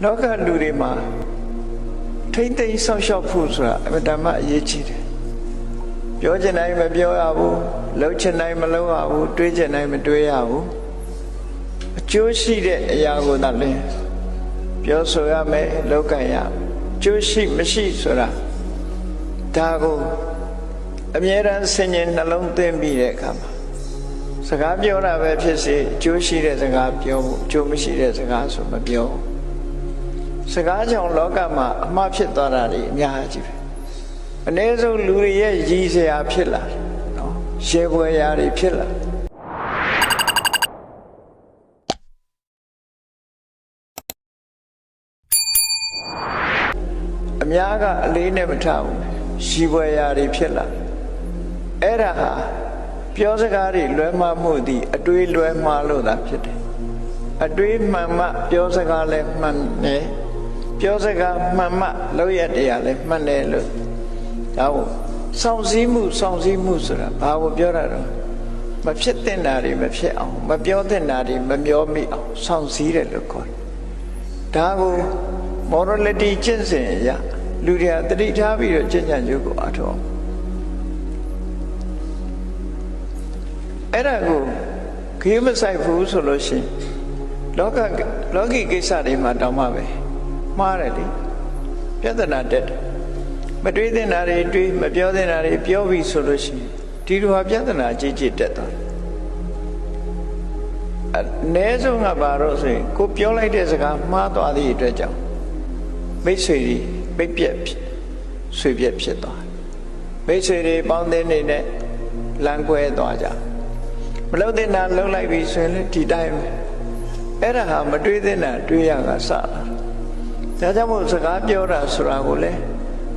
လောကလူတွေမှာထိမ့်သိမ်းဆောက်ရှောက်ဖို့ဆိုတာအမှန်တမ်းအရေးကြီးတယ်ပြောချင်တိုင်းမပြောရဘူးလုပ်ချင်တိုင်းမလုပ်ရဘူးတွေးချင်တိုင်းမတွေးရဘူးအကျိုးရှိတဲ့အရာကိုသာလင်းပြောဆိုရမယ်လုပ်ကံရအကျိုးရှိမရှိဆိုတာဒါကိုအမြဲတမ်းဆင်ញင်နှလုံးသွင်းပြီးတဲ့အခါမှာစကားပြောတာပဲဖြစ်စေအကျိုးရှိတဲ့စကားပြောဖို့အကျိုးမရှိတဲ့စကားဆိုမပြောစကားကြောင့်လောကမှာအမှားဖြစ်သွားတာတွေအများကြီးပဲအနည်းဆုံးလူတွေရဲ့ရည်စရာဖြစ်လာတယ်နော်ရှေးပွဲရာတွေဖြစ်လာအများကအလေးနဲ့မထားဘူးရှေးပွဲရာတွေဖြစ်လာအဲ့ဒါဟာပြောစကားတွေလွဲမှားမှုသည်အတွေးလွဲမှားလို့သာဖြစ်တယ်အတွေးမှန်မှပြောစကားလည်းမှန်တယ်ပြောစကားမှန်မှလုပ်ရတရားလည်းမှန်တယ်လို့ဒါကိုစောင့်စည်းမှုဆိုတာဘာကိုပြောတာတော့မဖြစ်တဲ့နာတွေမဖြစ်အောင်မပြောတဲ့နာတွေမပြောမိအောင်စောင့်စည်းတယ်လို့ခေါ်တယ်ဒါကို morality ကျင့်စဉ်အရလူတွေကတတိထားပြီးတော့ကျင့်ကြံကြိုးကိုအထောက်အဲ့ဒါကိုခေမဆိုင်ဘူးဆိုလို့ရှိရင်လောကီကိစ္စတွေမှာတောင်းမှပဲမှားတယ်လေပြဿနာတက်တယ်မတွေးတဲ့နာတွေတွေးမပြောတဲ့နာတွေပြောပြီးဆိုလို့ရှိရင်ဒီလိုဟာပြဿနာကြီးကြီးတက်သွားတယ်အနည်းဆုံးကဘာလို့ဆိုရင်ကိုပြောလိုက်တဲ့စကားမှားသွားသည့်အတွက်ကြောင့်မိတ်ဆွေတွေပိတ်ပြက်ဆွေပြက်ဖြစ်သွားတယ်မိတ်ဆွေတွေပေါင်းသင်းနေနဲ့လမ်းကွဲသွားကြမလုပ်တဲ့နာလှုပ်လိုက်ပြီဆိုရင်လည်းဒီတိုင်းပဲအဲ့ဒါဟာမတွေးတဲ့နာတွေးရကစလာဒါကြောင့်မို့စကားပြောတာဆိုတာကိုလည်း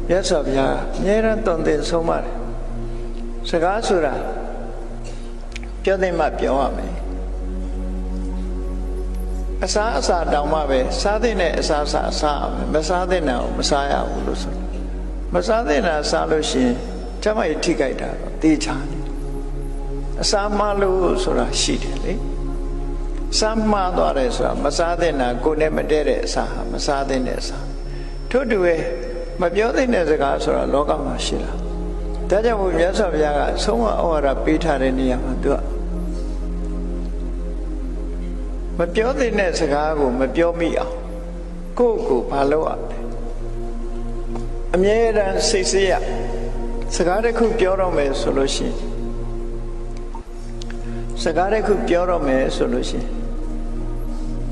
မြတ်စွာဘုရားအမြဲတမ်းတုံသင်ဆုံးမတယ်စကားဆိုတာပြောတဲ့မှပြောရမယ်အစားတောင်မှပဲစားတဲ့အစားရမယ်မစားတဲ့နာကိုမစားရဘူးလို့ဆိုမစားတဲ့နာစားလို့ရှိရင်ကျမကြီးထိကြိုက်တာတော့တေချာနေအစားမလို့ဆိုတာရှိတယ်လေစားမှားသွားတယ်ဆိုတာမစားတဲ့နာကိုယ်နဲ့မတည့်တဲ့အစားဟာမစားတဲ့အစားထို့တူပဲမပြောတဲ့စကားဆိုတာလောကမှာရှိလားဒါကြောင့်ဘုရားဆောဘုရားကဆုံးမဩဝါဒပေးထားတဲ့နေရာမှာသူကမပြောတဲ့စကားကိုမပြောမိအောင်ကိုယ့်ကိုဘာလုပ်ရလဲအမြဲတမ်းစိတ်ဆေးရစကားတစ်ခုပြောတော့မယ်ဆိုလို့ရှိရင်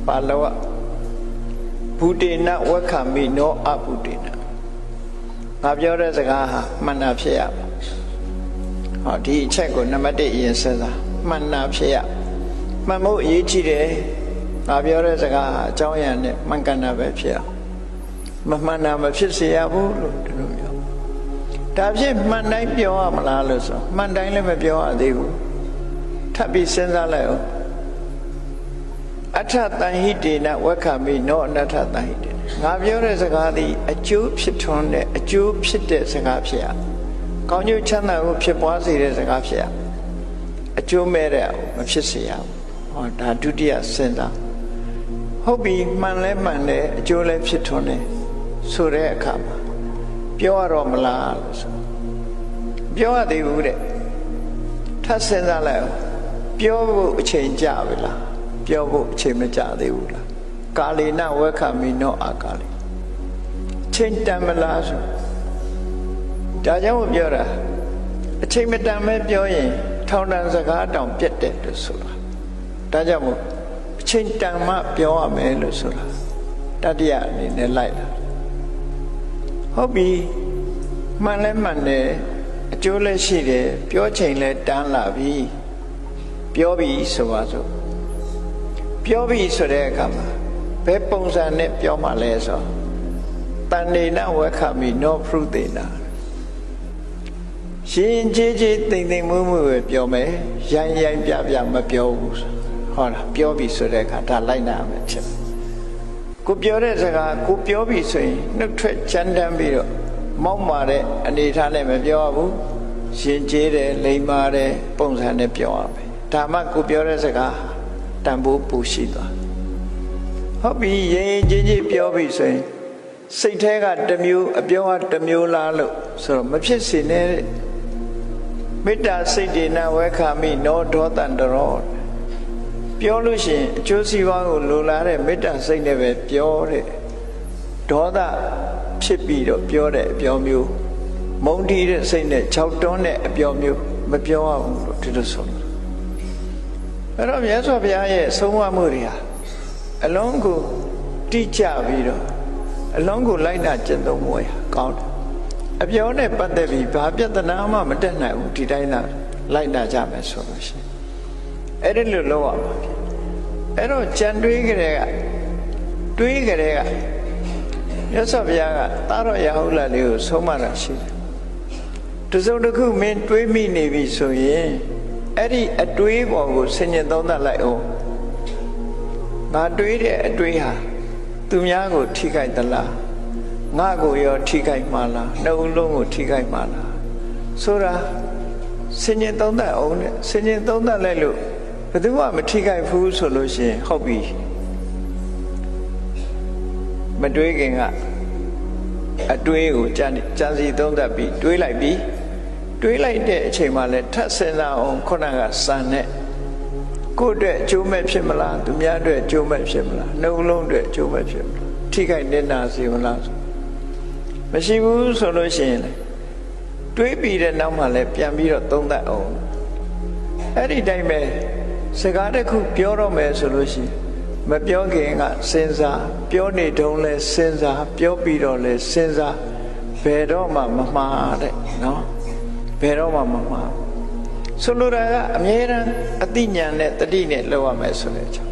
ဘာလို့ဘူတေနဝက္ခမိနောအဘူတေနငါပြောတဲ့စကားဟာမှန်တာဖြစ်ရပါဟောဒီအချက်ကိုနံပါတ်1အရင်စဉ်းစားမှန်တာဖြစ်ရမှန်ဖို့အရေးကြီးတယ်ငါပြောတဲ့စကားဟာအကြောင်းအရာနဲ့မှန်ကန်တာပဲဖြစ်အောင်မမှန်တာမဖြစ်စေရဘူးလို့ဒီလိုပြောဒါဖြင့်မှန်တိုင်းပြောရမလားလို့ဆိုမှန်တိုင်းလည်းမပြောရသေးဘူးထပ်ပြီးစဉ်းစားလိုက်အောင်အထတန်ဟိတေနဝက္ခမိနောအနတ္ထတန်ဟိတေငါပြောတဲ့စကားသည်အကျိုးဖြစ်ထွန်းတဲ့အကျိုးဖြစ်တဲ့စကားဖြစ်ရကောင်းကျိုးချမ်းသာကိုဖြစ်ပွားစေတဲ့စကားဖြစ်ရအကျိုးမဲ့တဲ့မဖြစ်စေရဘူးဟောဒါဒုတိယစဉ်းစားဟုတ်ပြီမှန်လဲမှန်တယ်အကျိုးလည်းဖြစ်ထွန်းတယ်ဆိုတဲ့အခါမှာပြောရတော့မလားလို့ဆိုပြောရသေးဘူးတဲ့ထပ်စဉ်းစားလိုက်အောင်ပြောဖို့အချိန်ကြာပြီလားပြောဖို့အချိန်မကြာသေးဘူးလားကာလေနဝက္ခမိနောအာကာလေချိန်တန်မလားဆိုဒါကြောင့်ပြောတာအချိန်မတန်မဲပြောရင်ထောင်တန်စကားတောင်ပြတ်တယ်လို့ဆိုတာဒါကြောင့်မို့အချိန်တန်မှပြောရမယ်လို့ဆိုတာတတိယအနေနဲ့လိုက်လာဟုတ်ပြီမှန်လဲမှန်တယ်အကျိုးလည်းရှိတယ်ပြောချိန်လည်းတန်းလာပြီပြောပြီဆိုပါစို့ပြောပြီဆိုတဲ့အခါမှာဘယ်ပုံစံနဲ့ပြောမှလဲဆိုတဏ္ဍေနဝက္ခမိနောဖရုသေနာရှင်ကြီးတိမ်မွေ့ပဲပြောမယ်ရိုင်းပြမပြောဘူးဟောလားပြောပြီဆိုတဲ့အခါဒါလိုက်နာမယ်ချက်ကိုပြောတဲ့စကားကိုပြောပြီဆိုရင်နှုတ်ထွက်ချမ်းတမ်းပြီးတော့မောက်မာတဲ့အနေထားနဲ့မပြောဘူးရှင်ကြီးတယ်လိမ္မာတဲ့ပုံစံနဲ့ပြောရမယ်ဒါမှကိုပြောတဲ့စကားတန်ဖိုးပူရှိသွား ဟုတ်ပြီရင်ချင်းချင်းပြောပြီဆိုရင်စိတ်แท้ကတစ်မျိုးအပြောကတစ်မျိုးလားလို့ဆိုတော့မဖြစ်စေနဲ့မေတ္တာစိတ်ဒေနဝေခာမိနောဒေါသံတရောပြောလို့ရှိရင်အကျိုးစီးပွားကိုလိုလားတဲ့မေတ္တာစိတ်နဲ့ပဲပြောတဲ့ဒေါသဖြစ်ပြီးတော့ပြောတဲ့အပြောမျိုးမုန်းတီးတဲ့စိတ်နဲ့၆တွန်းတဲ့အပြောမျိုးမပြောရဘူးလို့ဒီလိုဆိုလို့အဲ့တော့မြတ်စွာဘုရားရဲ့ဆုံးမမှုတွေဟာအလုံးကိုတိကျပြီးတော့အလုံးကိုလိုက်နာကျင့်သုံးမှုရကောင်းတယ်အပြောနဲ့ပတ်သက်ပြီးဘာပြဿနာမှမတက်နိုင်ဘူးဒီတိုင်းသာလိုက်နာကြမယ်ဆိုလို့ရှိရင်အဲ့ဒီလိုလုပ်ရမှာအဲ့တော့ကြံတွေးကြတဲ့ကမြတ်စွာဘုရားကသာရယဟုလလေးကိုဆုံးမတာရှိတယ်တစုံတစ်ခုမင်းတွေးမိနေပြီဆိုရင်အဲ့ဒီအတွေးပေါ်ကိုဆင်ញင်သုံးသပ်လိုက်အောင်ငါတွေးတဲ့အတွေးဟာသူများကိုထိခိုက်သလားငါကိုရောထိခိုက်မှာလားနှုတ်လုံးကိုထိခိုက်မှာလားဆိုတာဆင်ញင်သုံးသပ်အောင်နဲ့ဆင်ញင်သုံးသပ်လိုက်လို့ဘယ်သူမှမထိခိုက်ဘူးဆိုလို့ရှိရင်ဟုတ်ပြီမတွေးခင်ကအတွေးကိုကြံစီသုံးသပ်ပြီးတွေးလိုက်တဲ့အချိန်မှလည်းထပ်စင်စားအောင်ခုနကစံနဲ့ကိုယ့်အတွက်အကျိုးမဲ့ဖြစ်မလားသူများအတွက်အကျိုးမဲ့ဖြစ်မလားနှုတ်လုံးအတွက်အကျိုးမဲ့ဖြစ်မလားထိခိုက်နေနာစေမလားမရှိဘူးဆိုလို့ရှိရင်တွေးပြီးတဲ့နောက်မှလည်းပြန်ပြီးတော့သုံးသပ်အောင်အဲ့ဒီတိုင်းပဲစကားတစ်ခုပြောတော့မယ်ဆိုလို့ရှိရင်မပြောခင်ကစဉ်းစားပြောနေတုန်းလဲစဉ်းစားပြောပြီးတော့လဲစဉ်းစားဘယ်တော့မှမမှားတဲ့နော်ဘယ်တော့မှမမှားဆိုလိုတာကအမြဲတမ်းအသိဉာဏ်နဲ့တတိနဲ့လုပ်ရမယ်ဆိုတဲ့အကြောင်း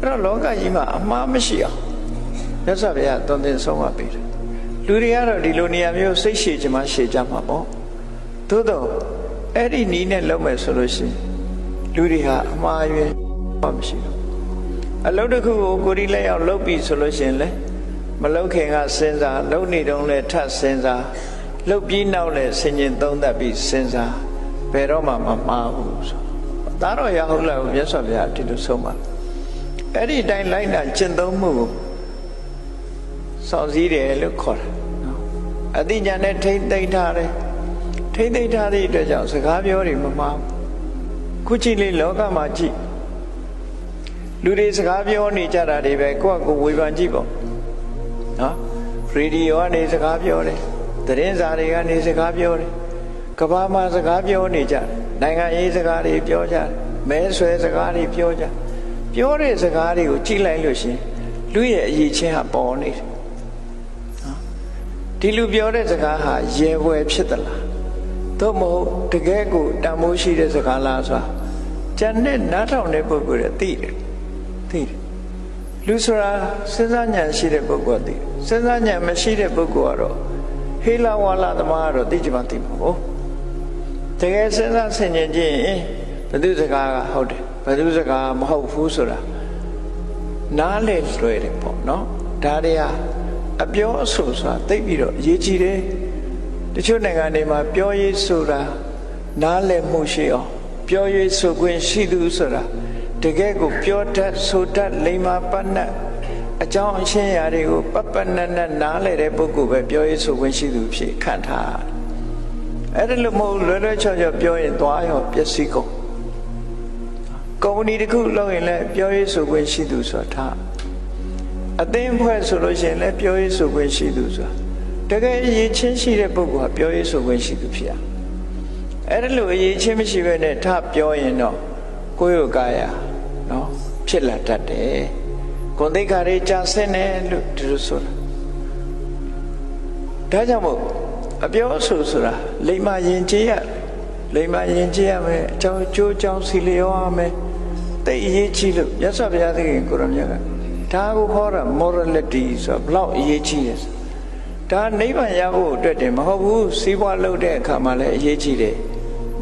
အဲ့တော့လောကကြီးမှာအမှားမရှိအောင်မြတ်စွာဘုရားသွန်သင်ဆုံးမပေးတယ်လူတွေကတော့ဒီလိုနေရာမျိုးစိတ်ရှည်ချင်မှရှည်ကြမှာပေါ့သို့တော့အဲ့ဒီနီးနဲ့လုပ်မယ်ဆိုလို့ရှိရင်လူတွေဟာအမှားယွင်းမရှိဘူးအလုပ်တစ်ခုကိုကိုယ်ဒီလက်ရောက်လုပ်ပြီဆိုလို့ရှိရင်လေမလုပ်ခင်ကစဉ်းစားလုပ်နေတုန်းလဲထပ်စဉ်းစားလုပ်ပြီးနောက်လဲဆင်ញင်သုံးသပ်ပြီးစဉ်းစားဘယ်တော့မှမမှားဘူးဆိုသာတော်ရဟုတ်လားမြတ်စွာဘုရားဒီလိုဆုံးပါအဲ့ဒီတိုင်းလိုက်တာကျင့်သုံးမှုကိုစောင့်စည်းတယ်လို့ခေါ်တယ်နော်အသိဉာဏ်နဲ့ထိမ့်သိမ့်ထားတယ်ထိမ့်သိမ့်ထားတဲ့အတွက်ကြောင့်စကားပြောတွေမမှားခုကြည့်လေလောကမှာကြည့်လူတွေစကားပြောနေကြတာတွေပဲကိုယ့်အကိုဝေဖန်ကြည့်ပေါ့နော်ရေဒီယိုကနေစကားပြောတယ်သတင်းစာတွေကနေစကားပြောတယ်ကမ္ဘာမှာစကားပြောနေကြတယ်နိုင်ငံရေးစကားတွေပြောကြတယ်မဲဆွဲစကားတွေပြောကြပြောတဲ့စကားတွေကိုကြည့်လိုက်လို့ရှင်လူရဲ့အရေးချင်းဟာပေါ်နေတယ်နော်ဒီလူပြောတဲ့စကားဟာရဲဝယ်ဖြစ်သလားသို့မဟုတ်တကယ်ကိုတန်ဖိုးရှိတဲ့စကားလားဆိုတာကျန်တဲ့နားထောင်တဲ့ပုဂ္ဂိုလ်တွေသိတယ်လူဆိုတာစဉ်းစားဉာဏ်ရှိတဲ့ပုဂ္ဂိုလ်သိတယ်စဉ်းစားဉာဏ်မရှိတဲ့ပုဂ္ဂိုလ်ကတော့ဟေးလာဝါလာသမားကတော့သိကြမှာသိမှာပေါ့တကယ်စဉ်းစားဆင်ခြင်ကြည့်ရင်ဘယ်သူစကားကဟုတ်တယ်ဘယ်သူစကားမဟုတ်ဘူးဆိုတာနားလေလွယ်တယ်ပေါ့နော်ဒါတွေဟာအပြောအဆိုဆိုတာသိပြီးတော့အရေးကြီးတယ်တချို့နိုင်ငံတွေမှာပြောရေးဆိုတာနားလည်မှုရှိအောင်ပြောရေးဆိုခွင့်ရှိသူဆိုတာတကယ်ကိုပြောတတ်ဆိုတတ်လိမ္မာပတ်နတ်အကြောင်းအရှင်းအရာတွေကိုပပနတ်နားလည်တဲ့ပုဂ္ဂိုလ်ပဲပြောရေးဆိုခွင့်ရှိသူဖြစ်ခံထားအဲ့ဒါလို့မဟုတ်လွယ်လွယ်ချောချောပြောရင်သွားရောပျက်စီးကုန်ကုမ္ပဏီတစ်ခုလုပ်ရင်လည်းပြောရေးဆိုခွင့်ရှိသူဆိုတာထားအသင်းဖွဲ့ဆိုလို့ရှိရင်လည်းပြောရေးဆိုခွင့်ရှိသူဆိုတာတကယ်အရေးချင်းရှိတဲ့ပုဂ္ဂိုလ်ကပြောရေးဆိုခွင့်ရှိသူဖြစ်ရအဲ့ဒါလို့အရေးချင်းမရှိဘဲနဲ့ထပြောရင်တော့ကိုယ်ရောကာယနော်ဖြစ်လာတတ်တယ်ကိုယ်သိက္ခာတွေကြာဆင်းတယ်လို့ဒီလိုဆိုတာဒါကြောင့်မို့အပြောအဆိုဆိုတာလိမ္မာယဉ်ကျေးရမယ်အကြောင်းကျိုးကြောင်းစီလျောရမယ်တိတ်အရေးကြီးလို့မြတ်စွာဘုရားသခင်ကိုရမြတ်ကဒါကိုခေါ်တာ morality ဆိုတော့ဘလောက်အရေးကြီးလဲဒါနိဗ္ဗာန်ရဖို့အတွက်တင်မဟုတ်ဘူးစီးပွားလုပ်တဲ့အခါမှာလည်းအရေးကြီးတယ်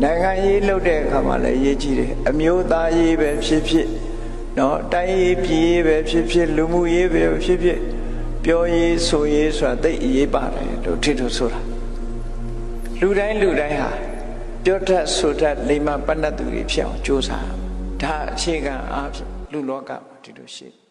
နိုင်ငံရေးလုပ်တဲ့အခါမှာလည်းအရေးကြီးတယ်အမျိုးသားရေးပဲဖြစ်ဖြစ်နော်တိုင်းရေးပြည်ရေးပဲဖြစ်ဖြစ်လူမှုရေးပဲဖြစ်ဖြစ်ပြောရေးဆိုရေးဆိုတာသိအရေးပါတယ်လို့ထင်လို့ဆိုတာလူတိုင်းဟာပြောတတ်ဆိုတတ်လိမ္မာပဏ္ဏသူတွေဖြစ်အောင်ကြိုးစားဒါအခြေခံအားဖြင့်လူလောကမှာဒီလိုရှိ